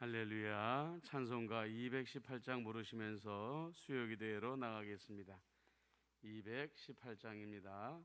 할렐루야. 찬송가 218장 부르시면서 수요기도회로 나가겠습니다. 218장입니다.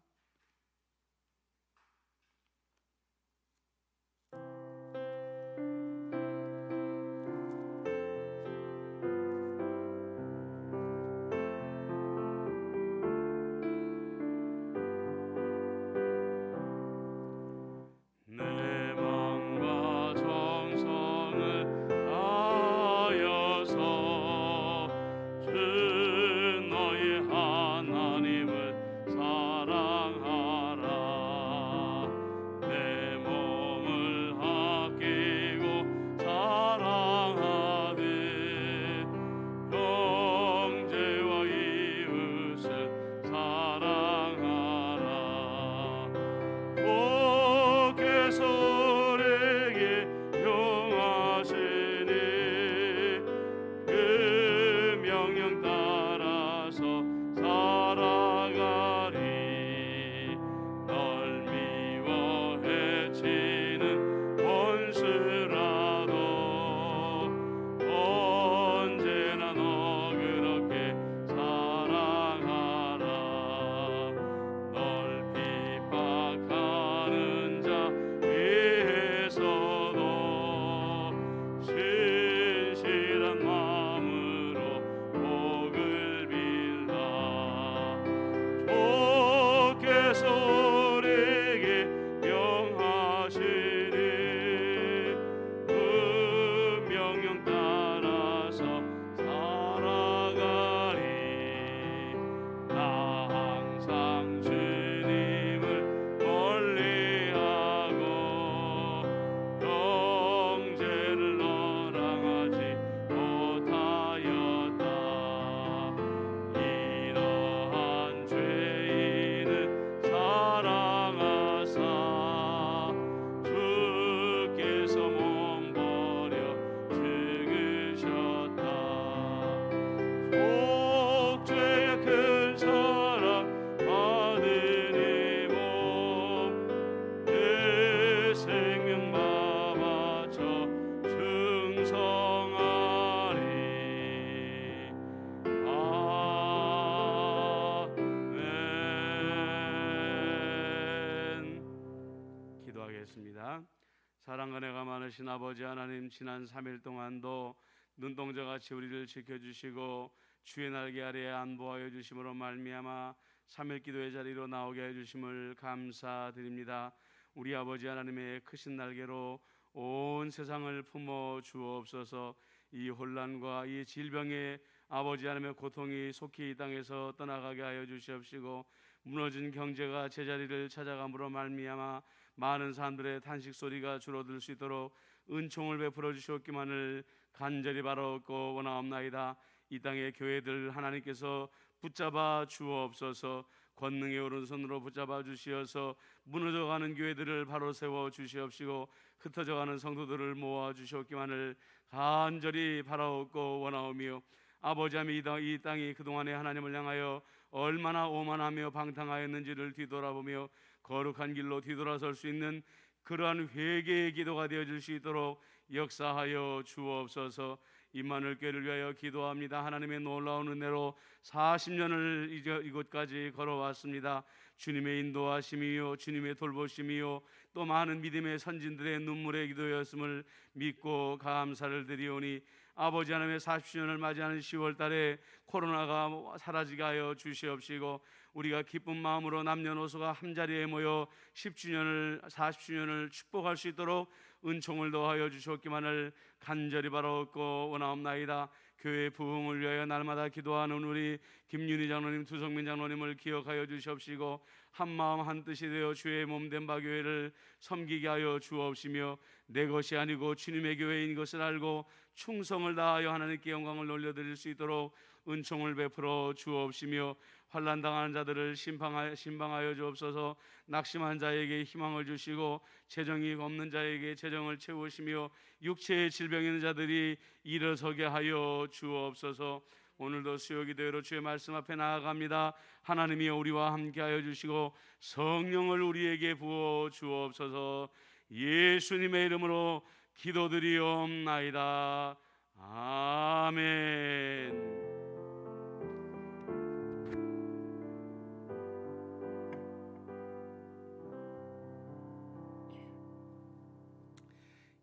사랑과 은혜가 많으신 아버지 하나님, 지난 3일 동안도 눈동자같이 우리를 지켜주시고 주의 날개 아래에 안보하여 주심으로 말미암아 3일 기도의 자리로 나오게 해주심을 감사드립니다. 우리 아버지 하나님의 크신 날개로 온 세상을 품어 주옵소서. 이 혼란과 이 질병에 아버지 하나님의 고통이 속히 이 땅에서 떠나가게 하여 주시옵시고, 무너진 경제가 제자리를 찾아감으로 말미암아 많은 사람들의 탄식 소리가 줄어들 수 있도록 은총을 베풀어 주시옵기만을 간절히 바라옵고 원하옵나이다. 이 땅의 교회들 하나님께서 붙잡아 주옵소서. 권능의 오른손으로 붙잡아 주시어서 무너져가는 교회들을 바로 세워 주시옵시고, 흩어져가는 성도들을 모아 주시옵기만을 간절히 바라옵고 원하오며, 아버지 하나님, 이 땅이 그동안에 하나님을 향하여 얼마나 오만하며 방탕하였는지를 뒤돌아보며 거룩한 길로 뒤돌아설 수 있는 그러한 회개의 기도가 되어질 수 있도록 역사하여 주옵소서. 임마누엘 교회를 위하여 기도합니다. 하나님의 놀라운 은혜로 40년을 이곳까지 걸어왔습니다. 주님의 인도하심이요, 주님의 돌보심이요, 또 많은 믿음의 선진들의 눈물의 기도였음을 믿고 감사를 드리오니, 아버지 하나님의 40주년을 맞이하는 10월 달에 코로나가 사라지게 하여 주시옵시고, 우리가 기쁜 마음으로 남녀노소가 한자리에 모여 10주년을 40주년을 축복할 수 있도록 은총을 더하여 주시옵기만을 간절히 바라옵고 원하옵나이다. 교회 부흥을 위하여 날마다 기도하는 우리 김윤희 장로님, 두성민 장로님을 기억하여 주시옵시고, 한마음 한뜻이 되어 주의 몸된 바 교회를 섬기게 하여 주옵시며, 내 것이 아니고 주님의 교회인 것을 알고 충성을 다하여 하나님께 영광을 올려드릴 수 있도록 은총을 베풀어 주옵시며, 환난당하는 자들을 신방하여 주옵소서. 낙심한 자에게 희망을 주시고 재정이 없는 자에게 재정을 채우시며, 육체의 질병 있는 자들이 일어서게 하여 주옵소서. 오늘도 수요기도회로 주의 말씀 앞에 나아갑니다. 하나님이 우리와 함께하여 주시고 성령을 우리에게 부어 주옵소서. 예수님의 이름으로 기도드리옵나이다. 아멘.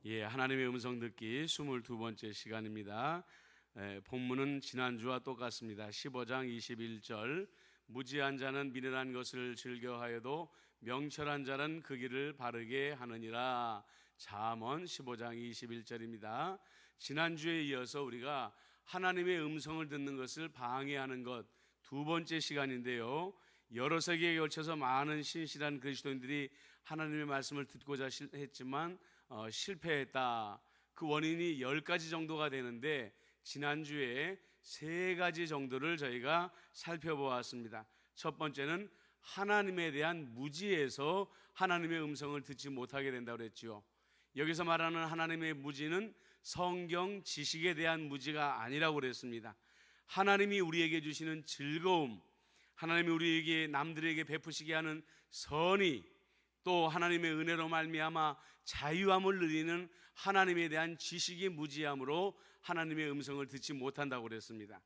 예, 하나님의 음성 듣기 22번째 시간입니다. 본문은 지난주와 똑같습니다. 15장 21절, 무지한 자는 미련한 것을 즐겨하여도 명철한 자는 그 길을 바르게 하느니라. 잠언 15장 21절입니다. 지난주에 이어서 우리가 하나님의 음성을 듣는 것을 방해하는 것 두 번째 시간인데요, 여러 세기에 걸쳐서 많은 신실한 그리스도인들이 하나님의 말씀을 듣고자 했지만 실패했다. 그 원인이 10가지 정도가 되는데 지난주에 3가지 정도를 저희가 살펴보았습니다. 첫 번째는 하나님에 대한 무지에서 하나님의 음성을 듣지 못하게 된다고 그랬죠. 여기서 말하는 하나님의 무지는 성경 지식에 대한 무지가 아니라고 그랬습니다. 하나님이 우리에게 주시는 즐거움, 하나님이 우리에게 남들에게 베푸시게 하는 선의, 또 하나님의 은혜로 말미암아 자유함을 누리는 하나님에 대한 지식이 무지함으로 하나님의 음성을 듣지 못한다고 그랬습니다.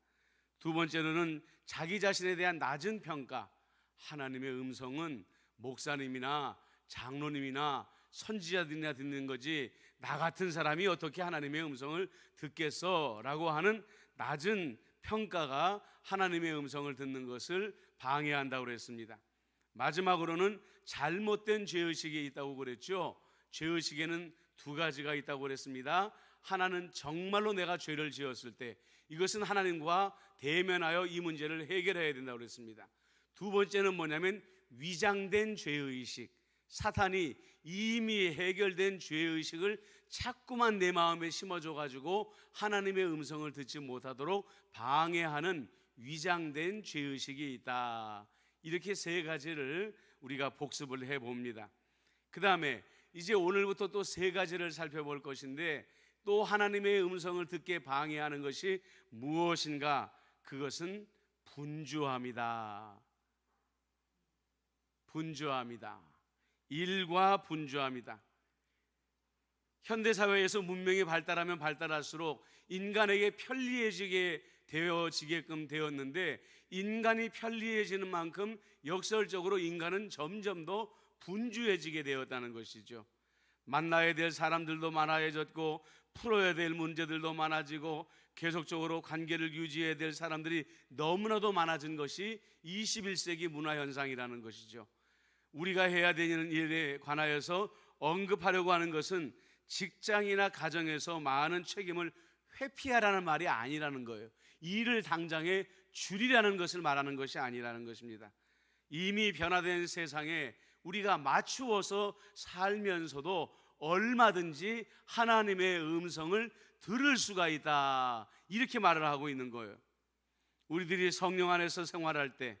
두 번째로는 자기 자신에 대한 낮은 평가, 하나님의 음성은 목사님이나 장로님이나 선지자들이나 듣는 거지 나 같은 사람이 어떻게 하나님의 음성을 듣겠어? 라고 하는 낮은 평가가 하나님의 음성을 듣는 것을 방해한다고 그랬습니다. 마지막으로는 잘못된 죄의식이 있다고 그랬죠. 죄의식에는 2가지가 있다고 그랬습니다. 하나는 정말로 내가 죄를 지었을 때 이것은 하나님과 대면하여 이 문제를 해결해야 된다고 그랬습니다. 두 번째는 뭐냐면 위장된 죄의식, 사탄이 이미 해결된 죄의식을 자꾸만 내 마음에 심어줘가지고 하나님의 음성을 듣지 못하도록 방해하는 위장된 죄의식이 있다. 이렇게 3가지를 우리가 복습을 해봅니다. 그 다음에 이제 오늘부터 또 3가지를 살펴볼 것인데, 또 하나님의 음성을 듣게 방해하는 것이 무엇인가? 그것은 분주함이다. 분주함이다. 일과 분주함이다. 현대사회에서 문명이 발달하면 발달할수록 인간에게 편리해지게 되어지게끔 되었는데, 인간이 편리해지는 만큼 역설적으로 인간은 점점 더 분주해지게 되었다는 것이죠. 만나야 될 사람들도 많아졌고 풀어야 될 문제들도 많아지고 계속적으로 관계를 유지해야 될 사람들이 너무나도 많아진 것이 21세기 문화현상이라는 것이죠. 우리가 해야 되는 일에 관하여서 언급하려고 하는 것은 직장이나 가정에서 많은 책임을 회피하라는 말이 아니라는 거예요. 일을 당장에 줄이라는 것을 말하는 것이 아니라는 것입니다. 이미 변화된 세상에 우리가 맞추어서 살면서도 얼마든지 하나님의 음성을 들을 수가 있다, 이렇게 말을 하고 있는 거예요. 우리들이 성령 안에서 생활할 때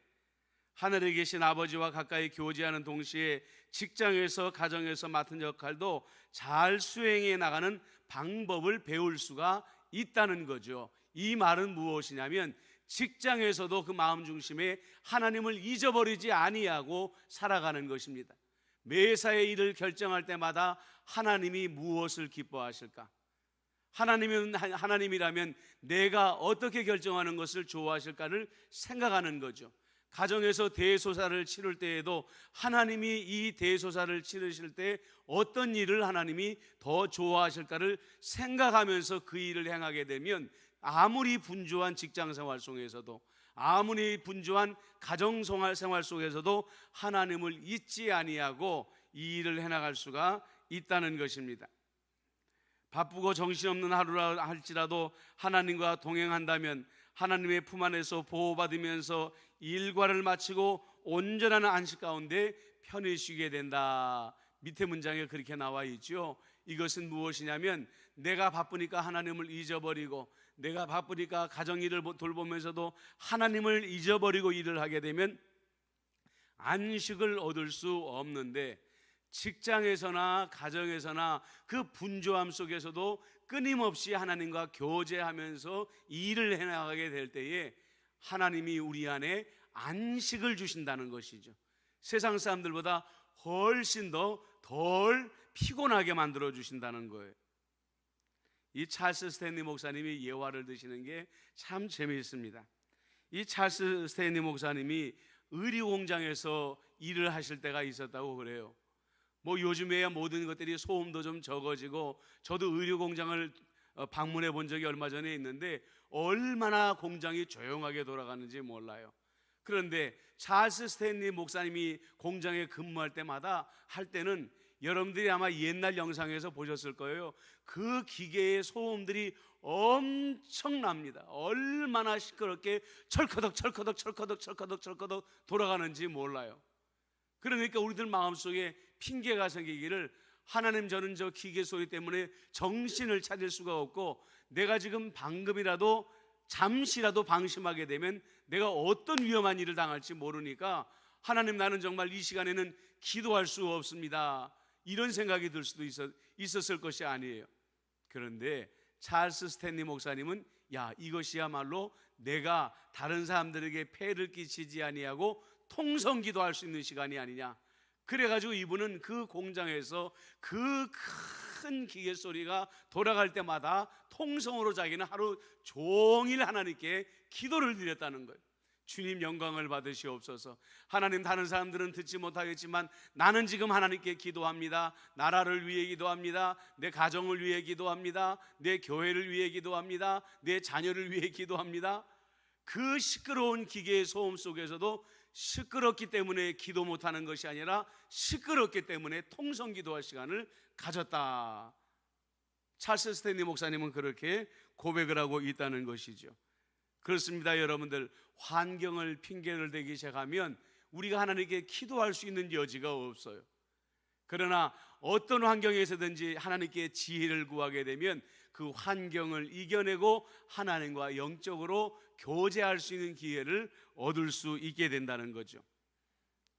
하늘에 계신 아버지와 가까이 교제하는 동시에 직장에서 가정에서 맡은 역할도 잘 수행해 나가는 방법을 배울 수가 있다는 거죠. 이 말은 무엇이냐면 직장에서도 그 마음 중심에 하나님을 잊어버리지 아니하고 살아가는 것입니다. 매사의 일을 결정할 때마다 하나님이 무엇을 기뻐하실까? 하나님이라면 내가 어떻게 결정하는 것을 좋아하실까를 생각하는 거죠. 가정에서 대소사를 치를 때에도 하나님이 이 대소사를 치르실 때 어떤 일을 하나님이 더 좋아하실까를 생각하면서 그 일을 행하게 되면, 아무리 분주한 직장생활 속에서도, 아무리 분주한 가정생활 속에서도 하나님을 잊지 아니하고 이 일을 해나갈 수가 있다는 것입니다. 바쁘고 정신없는 하루라 할지라도 하나님과 동행한다면 하나님의 품 안에서 보호받으면서 일과를 마치고 온전한 안식 가운데 편히 쉬게 된다. 밑에 문장에 그렇게 나와 있죠. 이것은 무엇이냐면 내가 바쁘니까 하나님을 잊어버리고, 내가 바쁘니까 가정일을 돌보면서도 하나님을 잊어버리고 일을 하게 되면 안식을 얻을 수 없는데, 직장에서나 가정에서나 그 분주함 속에서도 끊임없이 하나님과 교제하면서 일을 해나가게 될 때에 하나님이 우리 안에 안식을 주신다는 것이죠. 세상 사람들보다 훨씬 더 덜 피곤하게 만들어 주신다는 거예요. 이 찰스 스탠리 목사님이 예화를 드시는 게 참 재미있습니다. 이 찰스 스탠리 목사님이 의류공장에서 일을 하실 때가 있었다고 그래요. 뭐 요즘에야 모든 것들이 소음도 좀 적어지고, 저도 의류공장을 방문해 본 적이 얼마 전에 있는데 얼마나 공장이 조용하게 돌아가는지 몰라요. 그런데 찰스 스탠리 목사님이 공장에 근무할 때마다 할 때는, 여러분들이 아마 옛날 영상에서 보셨을 거예요. 그 기계의 소음들이 엄청납니다. 얼마나 시끄럽게 철커덕 철커덕 철커덕 철커덕 철커덕 돌아가는지 몰라요. 그러니까 우리들 마음속에 핑계가 생기기를, 하나님, 저는 저 기계 소리 때문에 정신을 차릴 수가 없고, 내가 지금 방금이라도 잠시라도 방심하게 되면 내가 어떤 위험한 일을 당할지 모르니까, 하나님, 나는 정말 이 시간에는 기도할 수 없습니다, 이런 생각이 들 수도 있었을 것이 아니에요. 그런데 찰스 스탠리 목사님은, 야, 이것이야말로 내가 다른 사람들에게 폐를 끼치지 아니하고 통성기도할 수 있는 시간이 아니냐. 그래가지고 이분은 그 공장에서 그 큰 기계 소리가 돌아갈 때마다 통성으로 자기는 하루 종일 하나님께 기도를 드렸다는 거예요. 주님, 영광을 받으시옵소서. 하나님, 다른 사람들은 듣지 못하겠지만 나는 지금 하나님께 기도합니다. 나라를 위해 기도합니다. 내 가정을 위해 기도합니다. 내 교회를 위해 기도합니다. 내 자녀를 위해 기도합니다. 그 시끄러운 기계의 소음 속에서도 시끄럽기 때문에 기도 못하는 것이 아니라 시끄럽기 때문에 통성 기도할 시간을 가졌다. 찰스 스탠리 목사님은 그렇게 고백을 하고 있다는 것이죠. 그렇습니다, 여러분들. 환경을 핑계를 대기 시작하면 우리가 하나님께 기도할 수 있는 여지가 없어요. 그러나 어떤 환경에서든지 하나님께 지혜를 구하게 되면 그 환경을 이겨내고 하나님과 영적으로 교제할 수 있는 기회를 얻을 수 있게 된다는 거죠.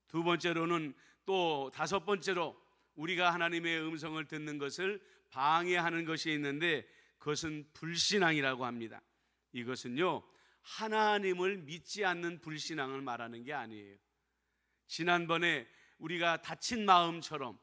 두 번째로는, 또 다섯 번째로 우리가 하나님의 음성을 듣는 것을 방해하는 것이 있는데, 그것은 불신앙이라고 합니다. 이것은요, 하나님을 믿지 않는 불신앙을 말하는 게 아니에요. 지난번에 우리가 다친 마음처럼,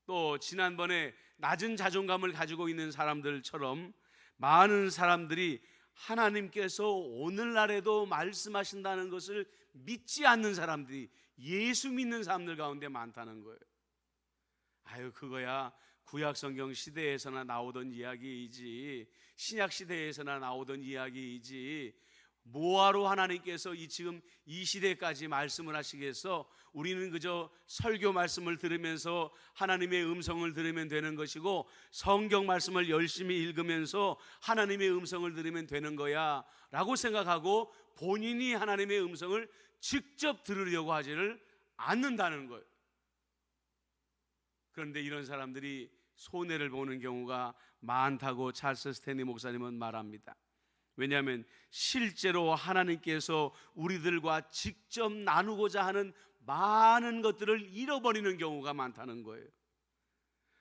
또 지난번에 낮은 자존감을 가지고 있는 사람들처럼 많은 사람들이 하나님께서 오늘날에도 말씀하신다는 것을 믿지 않는 사람들이 예수 믿는 사람들 가운데 많다는 거예요. 아유, 그거야 구약성경 시대에서나 나오던 이야기이지, 신약시대에서나 나오던 이야기이지, 뭐하러 하나님께서 지금 이 시대까지 말씀을 하시겠어? 우리는 그저 설교 말씀을 들으면서 하나님의 음성을 들으면 되는 것이고, 성경 말씀을 열심히 읽으면서 하나님의 음성을 들으면 되는 거야 라고 생각하고 본인이 하나님의 음성을 직접 들으려고 하지를 않는다는 거예요. 그런데 이런 사람들이 손해를 보는 경우가 많다고 찰스 스탠리 목사님은 말합니다. 왜냐하면 실제로 하나님께서 우리들과 직접 나누고자 하는 많은 것들을 잃어버리는 경우가 많다는 거예요.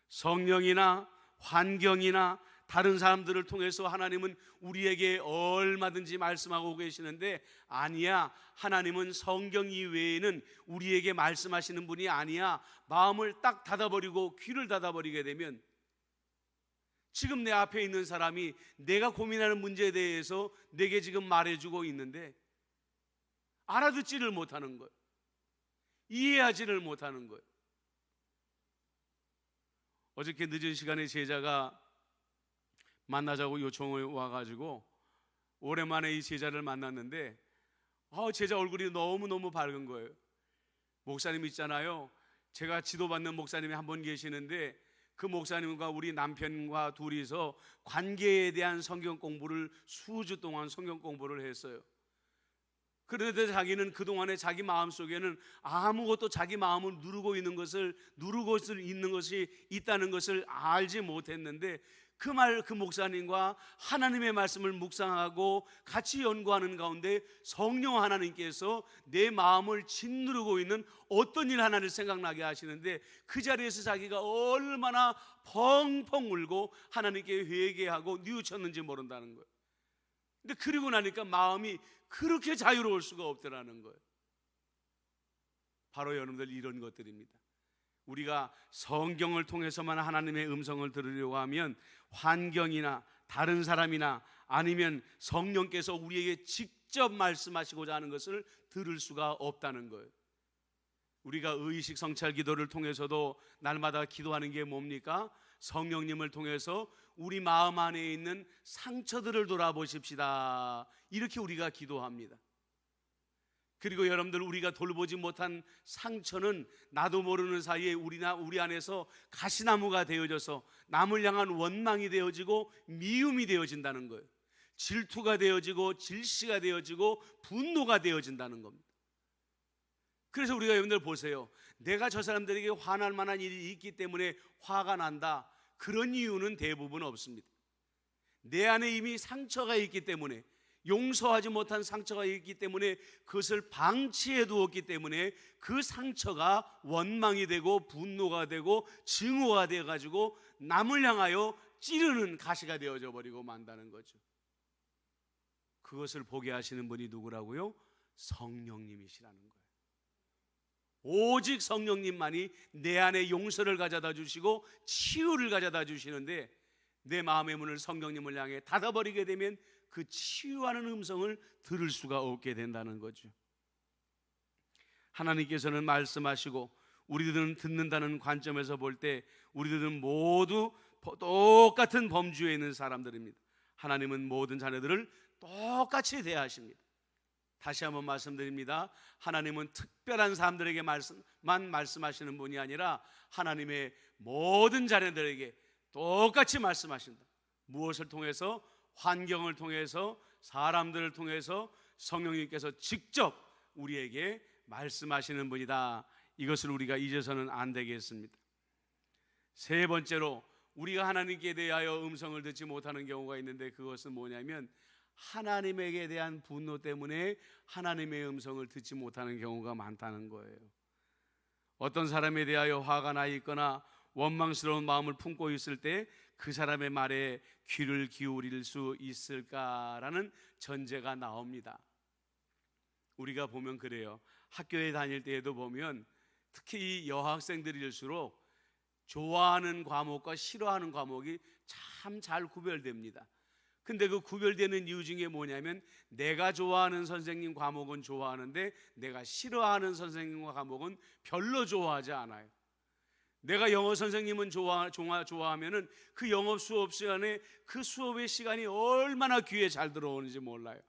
성령이나 환경이나 다른 사람들을 통해서 하나님은 우리에게 얼마든지 말씀하고 계시는데, 아니야, 하나님은 성경 이외에는 우리에게 말씀하시는 분이 아니야. 마음을 딱 닫아버리고 귀를 닫아버리게 되면, 지금 내 앞에 있는 사람이 내가 고민하는 문제에 대해서 내게 지금 말해주고 있는데 알아듣지를 못하는 거예요. 이해하지를 못하는 거예요. 어저께 늦은 시간에 제자가 만나자고 요청을 와가지고 오랜만에 이 제자를 만났는데, 제자 얼굴이 너무너무 밝은 거예요. 목사님 있잖아요, 제가 지도받는 목사님이 한 분 계시는데 그 목사님과 우리 남편과 둘이서 관계에 대한 성경 공부를 수주 동안 성경 공부를 했어요. 그런데 자기는 그동안에 자기 마음속에는 아무것도 자기 마음을 누르고 있는 것이 있다는 것을 알지 못했는데, 그 목사님과 하나님의 말씀을 묵상하고 같이 연구하는 가운데 성령 하나님께서 내 마음을 짓누르고 있는 어떤 일 하나를 생각나게 하시는데, 그 자리에서 자기가 얼마나 펑펑 울고 하나님께 회개하고 뉘우쳤는지 모른다는 거예요. 근데 그리고 나니까 마음이 그렇게 자유로울 수가 없더라는 거예요. 바로 여러분들 이런 것들입니다. 우리가 성경을 통해서만 하나님의 음성을 들으려고 하면 환경이나 다른 사람이나 아니면 성령께서 우리에게 직접 말씀하시고자 하는 것을 들을 수가 없다는 거예요. 우리가 의식 성찰 기도를 통해서도 날마다 기도하는 게 뭡니까? 성령님을 통해서 우리 마음 안에 있는 상처들을 돌아보십시다, 이렇게 우리가 기도합니다. 그리고 여러분들, 우리가 돌보지 못한 상처는 나도 모르는 사이에 우리 안에서 가시나무가 되어져서 남을 향한 원망이 되어지고 미움이 되어진다는 거예요. 질투가 되어지고 질시가 되어지고 분노가 되어진다는 겁니다. 그래서 우리가 여러분들 보세요. 내가 저 사람들에게 화날 만한 일이 있기 때문에 화가 난다, 그런 이유는 대부분 없습니다. 내 안에 이미 상처가 있기 때문에, 용서하지 못한 상처가 있기 때문에, 그것을 방치해 두었기 때문에 그 상처가 원망이 되고 분노가 되고 증오가 되어가지고 남을 향하여 찌르는 가시가 되어져 버리고 만다는 거죠. 그것을 보게 하시는 분이 누구라고요? 성령님이시라는 거예요. 오직 성령님만이 내 안에 용서를 가져다 주시고 치유를 가져다 주시는데, 내 마음의 문을 성령님을 향해 닫아버리게 되면 그 치유하는 음성을 들을 수가 없게 된다는 거죠. 하나님께서는 말씀하시고 우리들은 듣는다는 관점에서 볼 때 우리들은 모두 똑같은 범주에 있는 사람들입니다. 하나님은 모든 자녀들을 똑같이 대하십니다. 다시 한번 말씀드립니다. 하나님은 특별한 사람들에게만 말씀하시는 분이 아니라 하나님의 모든 자녀들에게 똑같이 말씀하신다. 무엇을 통해서? 환경을 통해서, 사람들을 통해서 성령님께서 직접 우리에게 말씀하시는 분이다. 이것을 우리가 잊어서는 안 되겠습니다. 세 번째로, 우리가 하나님께 대하여 음성을 듣지 못하는 경우가 있는데, 그것은 뭐냐면 하나님에게 대한 분노 때문에 하나님의 음성을 듣지 못하는 경우가 많다는 거예요. 어떤 사람에 대하여 화가 나 있거나 원망스러운 마음을 품고 있을 때 그 사람의 말에 귀를 기울일 수 있을까라는 전제가 나옵니다. 우리가 보면 그래요. 학교에 다닐 때에도 보면 특히 이 여학생들일수록 좋아하는 과목과 싫어하는 과목이 참 잘 구별됩니다. 근데 그 구별되는 이유 중에 뭐냐면, 내가 좋아하는 선생님 과목은 좋아하는데 내가 싫어하는 선생님과 과목은 별로 좋아하지 않아요. 내가 영어 선생님은 좋아하면은 그 영어 수업 시간에 그 수업의 시간이 얼마나 귀에 잘 들어오는지 몰라요.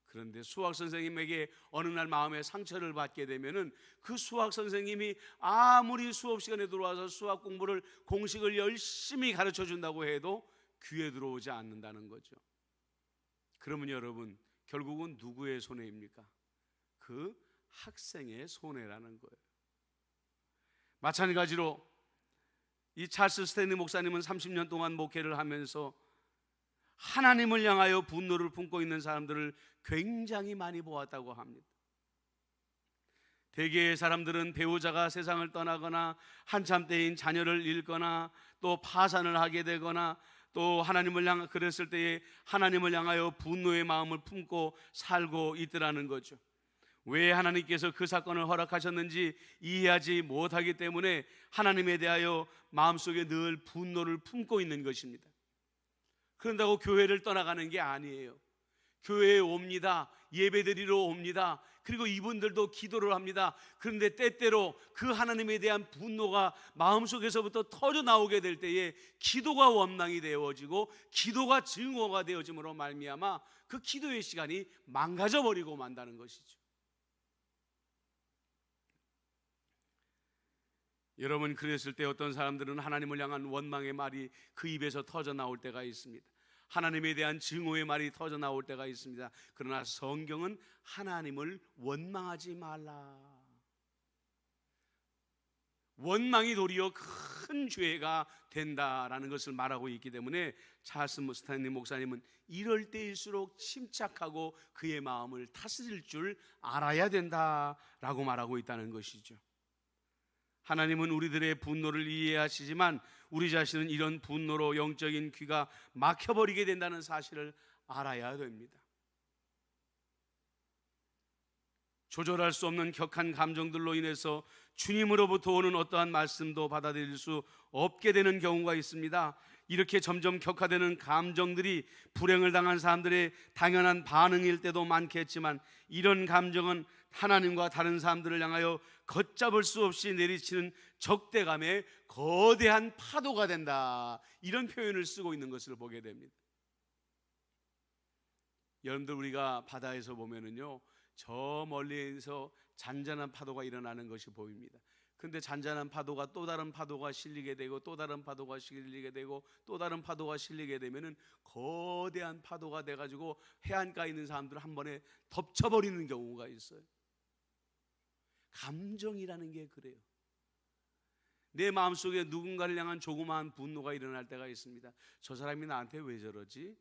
그런데 수학 선생님에게 어느 날 마음에 상처를 받게 되면은 그 수학 선생님이 아무리 수업 시간에 들어와서 수학 공부를, 공식을 열심히 가르쳐 준다고 해도 귀에 들어오지 않는다는 거죠. 그러면 여러분, 결국은 누구의 손해입니까? 그 학생의 손해라는 거예요. 마찬가지로 이 찰스 스탠리 목사님은 30년 동안 목회를 하면서 하나님을 향하여 분노를 품고 있는 사람들을 굉장히 많이 보았다고 합니다. 대개의 사람들은 배우자가 세상을 떠나거나 한참 때인 자녀를 잃거나 또 파산을 하게 되거나 또 그랬을 때에 하나님을 향하여 분노의 마음을 품고 살고 있더라는 거죠. 왜 하나님께서 그 사건을 허락하셨는지 이해하지 못하기 때문에 하나님에 대하여 마음속에 늘 분노를 품고 있는 것입니다. 그런다고 교회를 떠나가는 게 아니에요. 교회에 옵니다. 예배드리러 옵니다. 그리고 이분들도 기도를 합니다. 그런데 때때로 그 하나님에 대한 분노가 마음속에서부터 터져 나오게 될 때에 기도가 원망이 되어지고 기도가 증오가 되어짐으로 말미암아 그 기도의 시간이 망가져버리고 만다는 것이죠. 여러분, 그랬을 때 어떤 사람들은 하나님을 향한 원망의 말이 그 입에서 터져 나올 때가 있습니다. 하나님에 대한 증오의 말이 터져 나올 때가 있습니다. 그러나 성경은 하나님을 원망하지 말라. 원망이 도리어 큰 죄가 된다라는 것을 말하고 있기 때문에 찰스 스탠리 목사님은 이럴 때일수록 침착하고 그의 마음을 다스릴 줄 알아야 된다라고 말하고 있다는 것이죠. 하나님은 우리들의 분노를 이해하시지만 우리 자신은 이런 분노로 영적인 귀가 막혀버리게 된다는 사실을 알아야 됩니다. 조절할 수 없는 격한 감정들로 인해서 주님으로부터 오는 어떠한 말씀도 받아들일 수 없게 되는 경우가 있습니다. 이렇게 점점 격화되는 감정들이 불행을 당한 사람들의 당연한 반응일 때도 많겠지만, 이런 감정은 하나님과 다른 사람들을 향하여 걷잡을 수 없이 내리치는 적대감의 거대한 파도가 된다, 이런 표현을 쓰고 있는 것을 보게 됩니다. 여러분들, 우리가 바다에서 보면은요, 저 멀리에서 잔잔한 파도가 일어나는 것이 보입니다. 근데 잔잔한 파도가 또 다른 파도가 실리게 되고, 또 다른 파도가 실리게 되고, 또 다른 파도가 실리게 되면은 거대한 파도가 돼가지고 해안가에 있는 사람들을 한 번에 덮쳐버리는 경우가 있어요. 감정이라는 게 그래요. 내 마음속에 누군가를 향한 조그마한 분노가 일어날 때가 있습니다. 저 사람이 나한테 왜 저러지?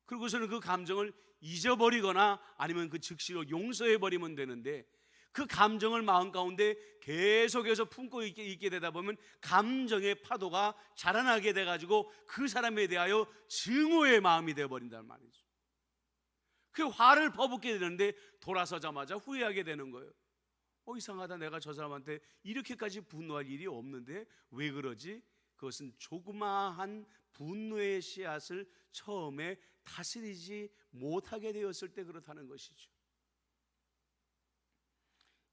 그리고서는 그 감정을 잊어버리거나 아니면 그 즉시로 용서해버리면 되는데, 그 감정을 마음 가운데 계속해서 품고 있게 되다 보면 감정의 파도가 자라나게 돼가지고 그 사람에 대하여 증오의 마음이 되어버린단 말이죠. 그 화를 퍼붓게 되는데 돌아서자마자 후회하게 되는 거예요. 이상하다, 내가 저 사람한테 이렇게까지 분노할 일이 없는데 왜 그러지? 그것은 조그마한 분노의 씨앗을 처음에 다스리지 못하게 되었을 때 그렇다는 것이죠.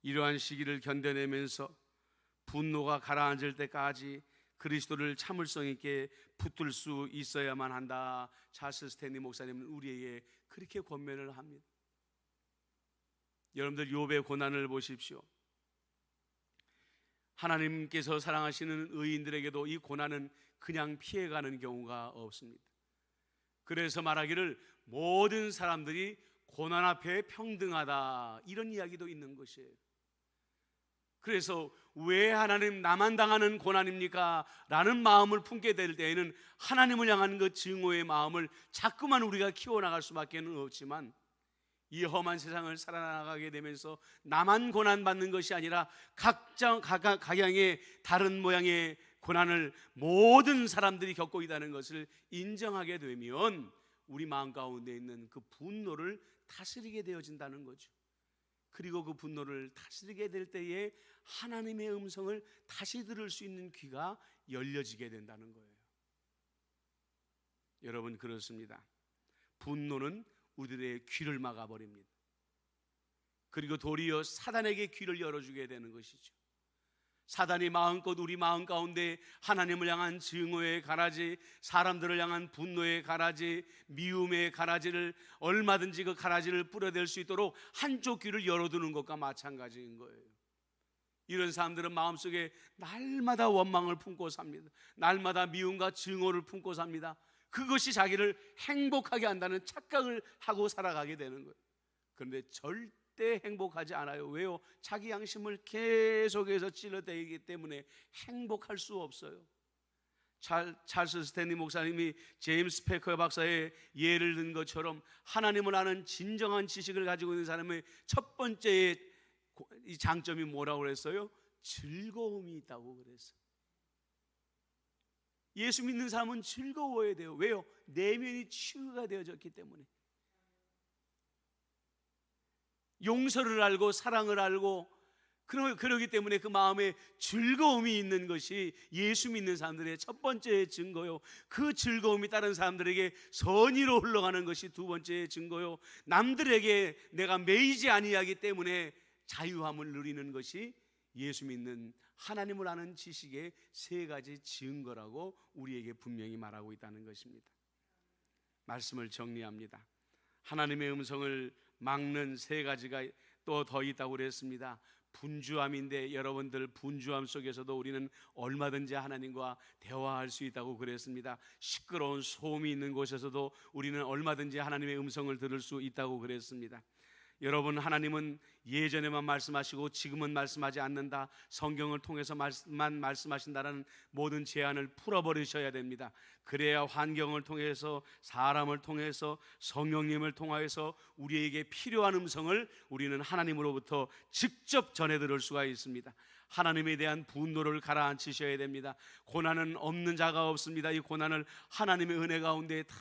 이러한 시기를 견뎌내면서 분노가 가라앉을 때까지 그리스도를 참을성 있게 붙들 수 있어야만 한다. 찰스 스탠리 목사님은 우리에게 그렇게 권면을 합니다. 여러분들, 욥의 고난을 보십시오. 하나님께서 사랑하시는 의인들에게도 이 고난은 그냥 피해가는 경우가 없습니다. 그래서 말하기를 모든 사람들이 고난 앞에 평등하다, 이런 이야기도 있는 것이에요. 그래서 왜 하나님 나만 당하는 고난입니까? 라는 마음을 품게 될 때에는 하나님을 향한 그 증오의 마음을 자꾸만 우리가 키워나갈 수밖에 없지만, 이 험한 세상을 살아나가게 되면서 나만 고난받는 것이 아니라 각양의 다른 모양의 고난을 모든 사람들이 겪고 있다는 것을 인정하게 되면 우리 마음 가운데 있는 그 분노를 다스리게 되어진다는 거죠. 그리고 그 분노를 다스리게 될 때에 하나님의 음성을 다시 들을 수 있는 귀가 열려지게 된다는 거예요. 여러분, 그렇습니다. 분노는 우리들의 귀를 막아버립니다. 그리고 도리어 사단에게 귀를 열어주게 되는 것이죠. 사단이 마음껏 우리 마음 가운데 하나님을 향한 증오의 가라지, 사람들을 향한 분노의 가라지, 미움의 가라지를 얼마든지 그 가라지를 뿌려댈 수 있도록 한쪽 귀를 열어두는 것과 마찬가지인 거예요. 이런 사람들은 마음속에 날마다 원망을 품고 삽니다. 날마다 미움과 증오를 품고 삽니다. 그것이 자기를 행복하게 한다는 착각을 하고 살아가게 되는 거예요. 그런데 절대 행복하지 않아요. 왜요? 자기 양심을 계속해서 찔러대기 때문에 행복할 수 없어요. 찰스 스탠리 목사님이 제임스 패커 박사의 예를 든 것처럼 하나님을 아는 진정한 지식을 가지고 있는 사람의 첫 번째 이 장점이 뭐라고 그랬어요? 즐거움이 있다고 그랬어요. 예수 믿는 사람은 즐거워야 돼요. 왜요? 내면이 치유가 되어졌기 때문에. 용서를 알고 사랑을 알고 그러기 때문에 그 마음에 즐거움이 있는 것이 예수 믿는 사람들의 첫 번째 증거요. 그 즐거움이 다른 사람들에게 선의로 흘러가는 것이 두 번째 증거요. 남들에게 내가 매이지 아니하기 때문에 자유함을 누리는 것이 예수 믿는 하나님을 아는 지식의 세 가지 증거라고 우리에게 분명히 말하고 있다는 것입니다. 말씀을 정리합니다. 하나님의 음성을 막는 세 가지가 또 더 있다고 그랬습니다. 분주함인데, 여러분들, 분주함 속에서도 우리는 얼마든지 하나님과 대화할 수 있다고 그랬습니다. 시끄러운 소음이 있는 곳에서도 우리는 얼마든지 하나님의 음성을 들을 수 있다고 그랬습니다. 여러분, 하나님은 예전에만 말씀하시고 지금은 말씀하지 않는다, 성경을 통해서만 말씀하신다는 모든 제한을 풀어버리셔야 됩니다. 그래야 환경을 통해서, 사람을 통해서, 성령님을 통하여서 우리에게 필요한 음성을 우리는 하나님으로부터 직접 전해 들을 수가 있습니다. 하나님에 대한 분노를 가라앉히셔야 됩니다. 고난은 없는 자가 없습니다. 이 고난을 하나님의 은혜 가운데 다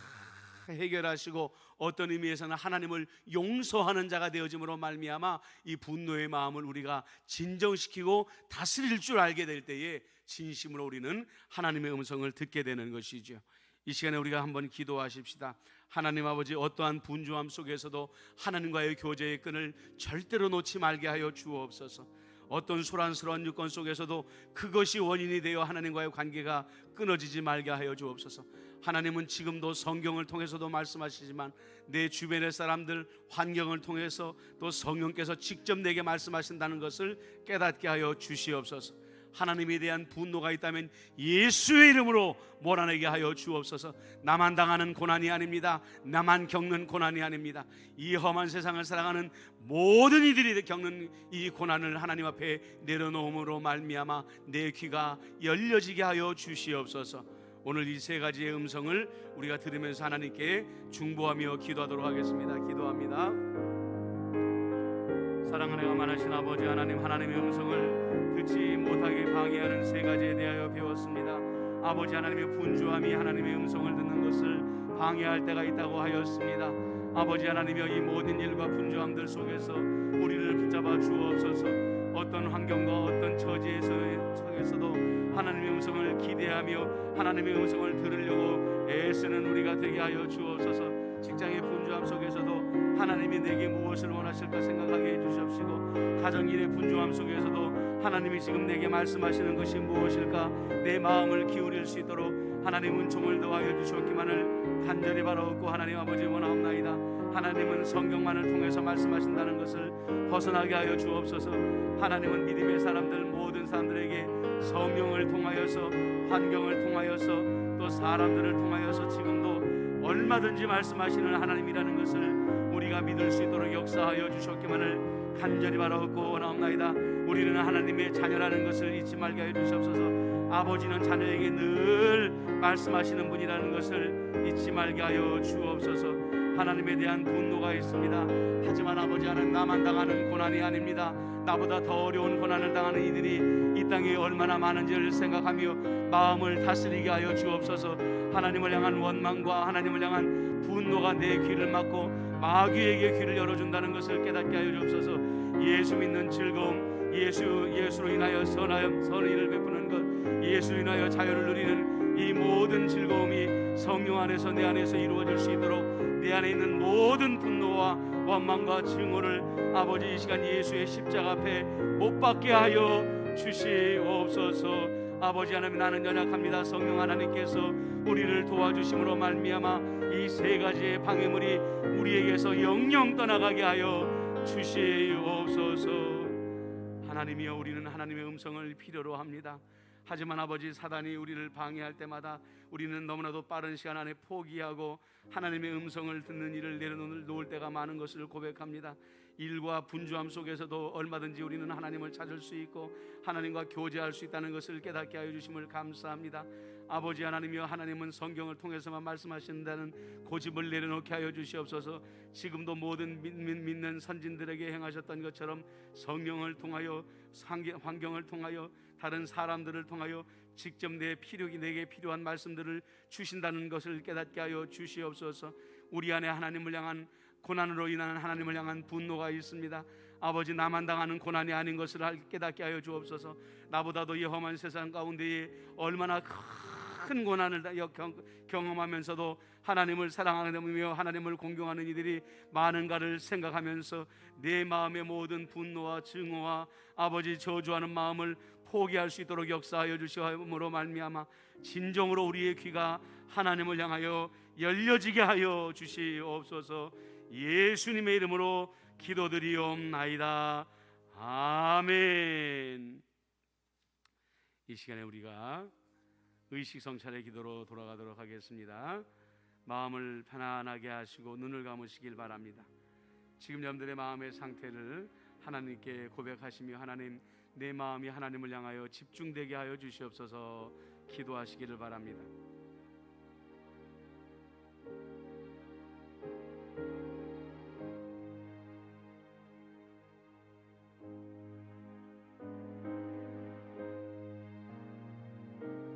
해결하시고 어떤 의미에서는 하나님을 용서하는 자가 되어짐으로 말미암아 이 분노의 마음을 우리가 진정시키고 다스릴 줄 알게 될 때에 진심으로 우리는 하나님의 음성을 듣게 되는 것이죠. 이 시간에 우리가 한번 기도하십시다. 하나님 아버지, 어떠한 분주함 속에서도 하나님과의 교제의 끈을 절대로 놓지 말게 하여 주옵소서. 어떤 소란스러운 유권 속에서도 그것이 원인이 되어 하나님과의 관계가 끊어지지 말게 하여 주옵소서. 하나님은 지금도 성경을 통해서도 말씀하시지만 내 주변의 사람들, 환경을 통해서 또 성령께서 직접 내게 말씀하신다는 것을 깨닫게 하여 주시옵소서. 하나님에 대한 분노가 있다면 예수의 이름으로 몰아내게 하여 주옵소서. 나만 당하는 고난이 아닙니다. 나만 겪는 고난이 아닙니다. 이 험한 세상을 살아가는 모든 이들이 겪는 이 고난을 하나님 앞에 내려놓음으로 말미암아 내 귀가 열려지게 하여 주시옵소서. 오늘 이 세 가지의 음성을 우리가 들으면서 하나님께 중보하며 기도하도록 하겠습니다. 기도합니다. 사랑하는 많으신 아버지 하나님, 하나님의 음성을 듣지 못하게 방해하는 세 가지에 대하여 배웠습니다. 아버지, 하나님의 분주함이 하나님의 음성을 듣는 것을 방해할 때가 있다고 하였습니다. 아버지 하나님이여, 이 모든 일과 분주함들 속에서 우리를 붙잡아 주옵소서. 어떤 환경과 어떤 처지에서도 하나님의 음성을 기대하며 하나님의 음성을 들으려고 애쓰는 우리가 되게 하여 주옵소서. 직장의 분주함 속에서도 하나님이 내게 무엇을 원하실까 생각하게 해주시옵시고, 가정일의 분주함 속에서도 하나님이 지금 내게 말씀하시는 것이 무엇일까 내 마음을 기울일 수 있도록 하나님 은총을 더하여 주시옵기만을 간절히 바라옵고, 하나님 아버지 원하옵나이다. 하나님은 성경만을 통해서 말씀하신다는 것을 벗어나게 하여 주옵소서. 하나님은 믿음의 사람들, 모든 사람들에게 성령을 통하여서, 환경을 통하여서, 또 사람들을 통하여서 지금도 얼마든지 말씀하시는 하나님이라는 것을 우리가 믿을 수 있도록 역사하여 주셨기만을 간절히 바라옵고 원하옵나이다. 우리는 하나님의 자녀라는 것을 잊지 말게 하여 주시옵소서. 아버지는 자녀에게 늘 말씀하시는 분이라는 것을 잊지 말게 하여 주옵소서. 하나님에 대한 분노가 있습니다. 하지만 아버지, 하나님, 나만 당하는 고난이 아닙니다. 나보다 더 어려운 고난을 당하는 이들이 이 땅에 얼마나 많은지를 생각하며 마음을 다스리게 하여 주옵소서. 하나님을 향한 원망과 하나님을 향한 분노가 내 귀를 막고 마귀에게 귀를 열어준다는 것을 깨닫게 하여 주옵소서. 예수 믿는 즐거움, 예수로 인하여 선의를 베푸는 것, 예수로 인하여 자유를 누리는 이 모든 즐거움이 성령 안에서 내 안에서 이루어질 수 있도록 내 안에 있는 모든 분노와 원망과 증오를 아버지 이 시간 예수의 십자가 앞에 못 박게 하여 주시옵소서. 아버지 하나님, 나는 연약합니다. 성령 하나님께서 우리를 도와주심으로 말미암아 이 세 가지의 방해물이 우리에게서 영영 떠나가게 하여 주시옵소서. 하나님이여, 우리는 하나님의 음성을 필요로 합니다. 하지만 아버지, 사단이 우리를 방해할 때마다 우리는 너무나도 빠른 시간 안에 포기하고 하나님의 음성을 듣는 일을 내려놓을 때가 많은 것을 고백합니다. 일과 분주함 속에서도 얼마든지 우리는 하나님을 찾을 수 있고 하나님과 교제할 수 있다는 것을 깨닫게 하여 주심을 감사합니다. 아버지 하나님이여, 하나님은 성경을 통해서만 말씀하신다는 고집을 내려놓게 하여 주시옵소서. 지금도 모든 믿는 선진들에게 행하셨던 것처럼 성령을 통하여, 환경을 통하여, 다른 사람들을 통하여 직접 내게 필요한 말씀들을 주신다는 것을 깨닫게 하여 주시옵소서. 우리 안에 하나님을 향한 고난으로 인한 하나님을 향한 분노가 있습니다. 아버지, 나만 당하는 고난이 아닌 것을 깨닫게 하여 주옵소서. 나보다도 이 험한 세상 가운데에 얼마나 큰 고난을 경험하면서도 하나님을 사랑하며 하나님을 공경하는 이들이 많은가를 생각하면서 내 마음의 모든 분노와 증오와 아버지 저주하는 마음을 포기할 수 있도록 역사하여 주시므로 말미암아 진정으로 우리의 귀가 하나님을 향하여 열려지게 하여 주시옵소서. 예수님의 이름으로 기도드리옵나이다. 아멘. 이 시간에 우리가 의식 성찰의 기도로 돌아가도록 하겠습니다. 마음을 편안하게 하시고 눈을 감으시길 바랍니다. 지금 여러분들의 마음의 상태를 하나님께 고백하시며, 하나님, 내 마음이 하나님을 향하여 집중되게 하여 주시옵소서 기도하시기를 바랍니다.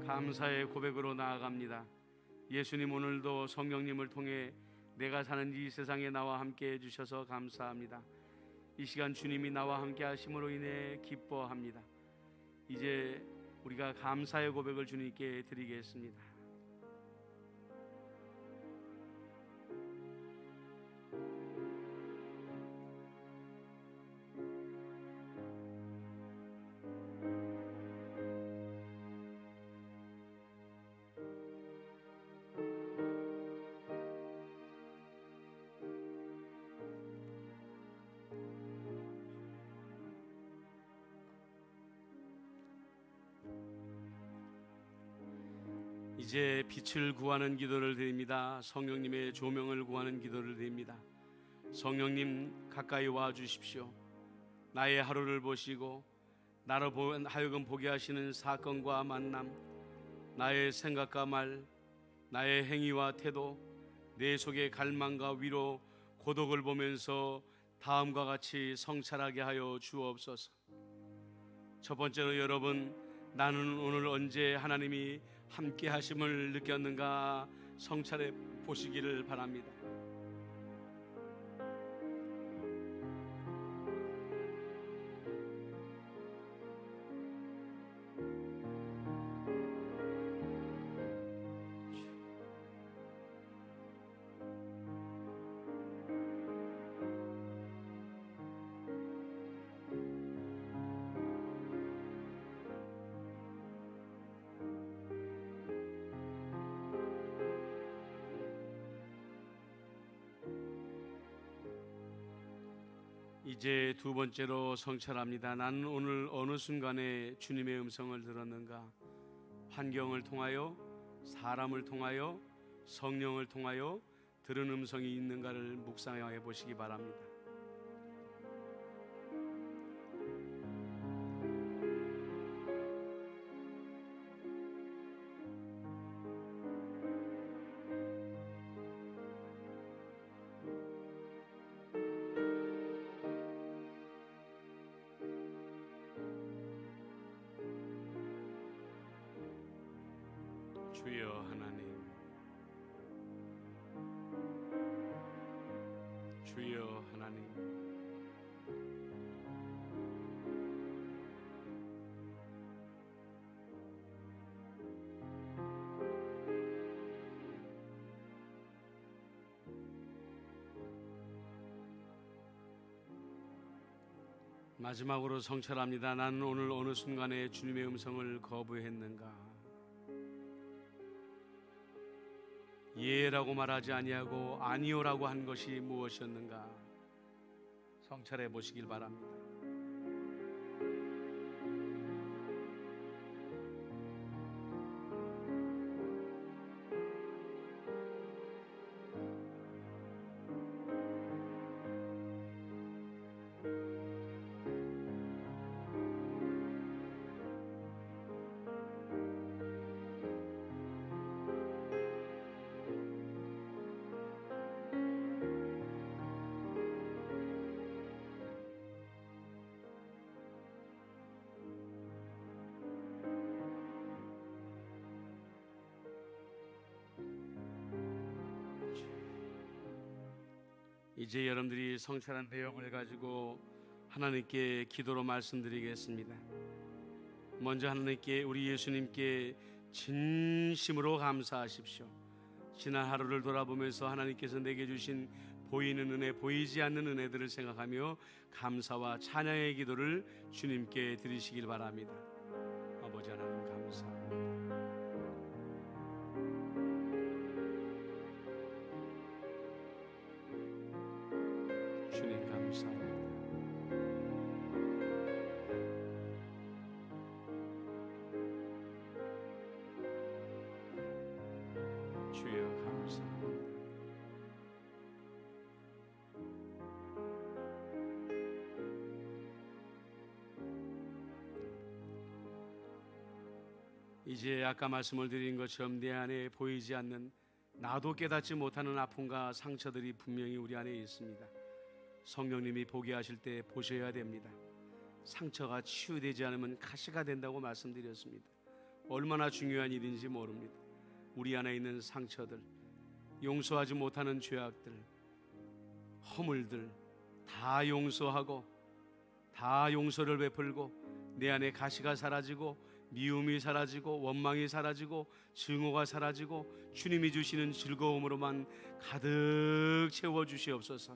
감사의 고백으로 나아갑니다. 예수님, 오늘도 성령님을 통해 내가 사는 이 세상에 나와 함께 해주셔서 감사합니다. 이 시간 주님이 나와 함께 하심으로 인해 기뻐합니다. 이제 우리가 감사의 고백을 주님께 드리겠습니다. 이제 빛을 구하는 기도를 드립니다. 성령님의 조명을 구하는 기도를 드립니다. 성령님 가까이 와 주십시오. 나의 하루를 보시고 나로 하여금 보게 하시는 사건과 만남, 나의 생각과 말, 나의 행위와 태도, 내 속의 갈망과 위로, 고독을 보면서 다음과 같이 성찰하게 하여 주옵소서. 첫 번째로 여러분, 나는 오늘 언제 하나님이 함께 하심을 느꼈는가 성찰해 보시기를 바랍니다. 이제 두 번째로 성찰합니다. 나는 오늘 어느 순간에 주님의 음성을 들었는가? 환경을 통하여, 사람을 통하여, 성령을 통하여 들은 음성이 있는가를 묵상해 보시기 바랍니다. 주여 하나님, 주여 하나님, 마지막으로 성찰합니다. 나는 오늘 어느 순간에 주님의 음성을 거부했는가? 예라고 말하지 아니하고 아니오라고 한 것이 무엇이었는가? 성찰해 보시길 바랍니다. 이제 여러분들이 성찰한 내용을 가지고 하나님께 기도로 말씀드리겠습니다. 먼저 하나님께, 우리 예수님께 진심으로 감사하십시오. 지난 하루를 돌아보면서 하나님께서 내게 주신 보이는 은혜, 보이지 않는 은혜들을 생각하며 감사와 찬양의 기도를 주님께 드리시길 바랍니다. 아버지 하나님 감사합니다. 주님 감사합니다. 주여 감사합니다. 이제 아까 말씀을 드린 것처럼 내 안에 보이지 않는, 나도 깨닫지 못하는 아픔과 상처들이 분명히 우리 안에 있습니다. 성령님이 보게 하실 때 보셔야 됩니다. 상처가 치유되지 않으면 가시가 된다고 말씀드렸습니다. 얼마나 중요한 일인지 모릅니다. 우리 안에 있는 상처들, 용서하지 못하는 죄악들, 허물들 다 용서하고 다 용서를 베풀고 내 안에 가시가 사라지고 미움이 사라지고 원망이 사라지고 증오가 사라지고 주님이 주시는 즐거움으로만 가득 채워주시옵소서.